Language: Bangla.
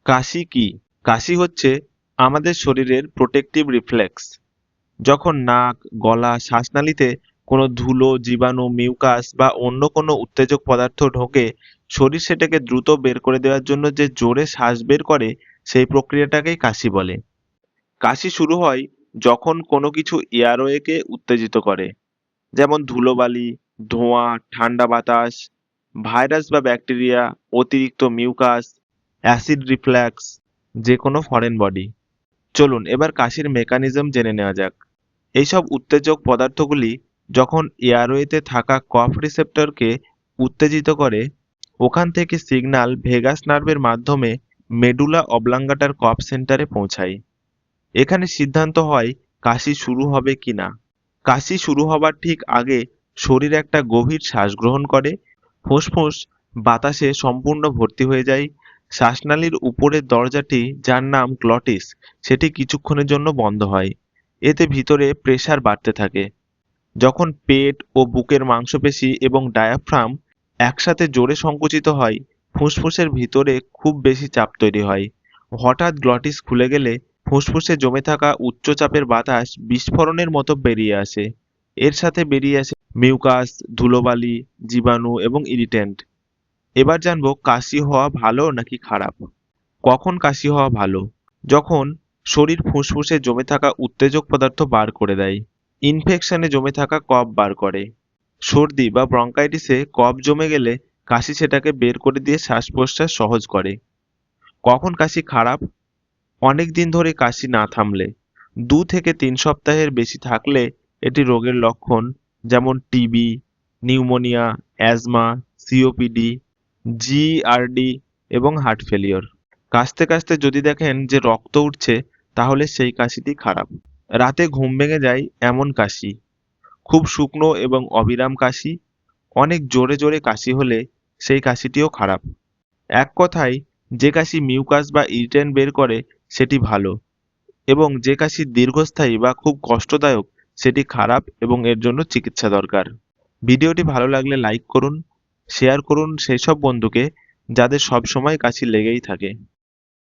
কাশি কি? কাশি হচ্ছে আমাদের শরীরের প্রোটেক্টিভ রিফ্লেক্স। যখন নাক, গলা, শ্বাসনালীতে কোনো ধুলো, জীবাণু, মিউকাস বা অন্য কোনো উত্তেজক পদার্থ ঢোকে, শরীর সেটাকে দ্রুত বের করে দেওয়ার জন্য যে জোরে শ্বাস বের করে, সেই প্রক্রিয়াটাকেই কাশি বলে। কাশি শুরু হয় যখন কোনো কিছু এয়ারওয়েকে উত্তেজিত করে, যেমন ধুলোবালি, ধোঁয়া, ঠান্ডা বাতাস, ভাইরাস বা ব্যাকটেরিয়া, অতিরিক্ত মিউকাস, অ্যাসিড রিফ্ল্যাক্স, যে কোনো ফরেন বডি। চলুন এবার কাশির মেকানিজম জেনে নেওয়া যাক। এইসব উত্তেজক পদার্থগুলি যখন এয়ারওয়েতে থাকা কফ রিসেপ্টরকে উত্তেজিত করে, ওখান থেকে সিগন্যাল ভেগাস নার্ভের মাধ্যমে মেডুলা অবলাঙ্গাটার কফ সেন্টারে পৌঁছায়। এখানে সিদ্ধান্ত হয় কাশি শুরু হবে কিনা। কাশি শুরু হবার ঠিক আগে শরীর একটা গভীর শ্বাস গ্রহণ করে, ফুসফুস বাতাসে সম্পূর্ণ ভর্তি হয়ে যায়। শ্বাসনালীর উপরের দরজাটি, যার নাম গ্লটিস, সেটি কিছুক্ষণের জন্য বন্ধ হয়। এতে ভিতরে প্রেসার বাড়তে থাকে। যখন পেট ও বুকের মাংসপেশি এবং ডায়াফ্রাম একসাথে জোরে সংকুচিত হয়, ফুসফুসের ভিতরে খুব বেশি চাপ তৈরি হয়। হঠাৎ গ্লটিস খুলে গেলে ফুসফুসে জমে থাকা উচ্চ চাপের বাতাস বিস্ফোরণের মতো বেরিয়ে আসে। এর সাথে বেরিয়ে আসে মিউকাস, ধুলোবালি, জীবাণু এবং ইরিটেন্ট। এবার জানবো কাশি হওয়া ভালো নাকি খারাপ। কখন কাশি হওয়া ভালো? যখন শরীর ফুসফুসে জমে থাকা উত্তেজক পদার্থ বার করে দেয়, ইনফেকশনে জমে থাকা কফ বার করে, সর্দি বা ব্রঙ্কাইটিসে কফ জমে গেলে কাশি সেটাকে বের করে দিয়ে শ্বাস প্রশ্বাস সহজ করে। কখন কাশি খারাপ? অনেক দিন ধরে কাশি না থামলে, 2 থেকে 3 সপ্তাহের বেশি থাকলে এটি রোগের লক্ষণ, যেমন TB, pneumonia, asthma, COPD, GRD এবং হার্ট ফেলিওর। কাশতে কাশতে যদি দেখেন যে রক্ত উঠছে, তাহলে সেই কাশিটি খারাপ। রাতে ঘুম ভেঙে যায় এমন কাশি, খুব শুকনো এবং অবিরাম কাশি, অনেক জোরে জোরে কাশি হলে সেই কাশিটিও খারাপ। এক কথায়, যে কাশি মিউকাস বা ইরিটেন্ট বের করে সেটি ভালো, এবং যে কাশি দীর্ঘস্থায়ী বা খুব কষ্টদায়ক সেটি খারাপ এবং এর জন্য চিকিৎসা দরকার। ভিডিওটি ভালো লাগলে লাইক করুন, শেয়ার করুন সেই সব বন্ধুকে যাদের সব সময় কাশি লেগেই থাকে।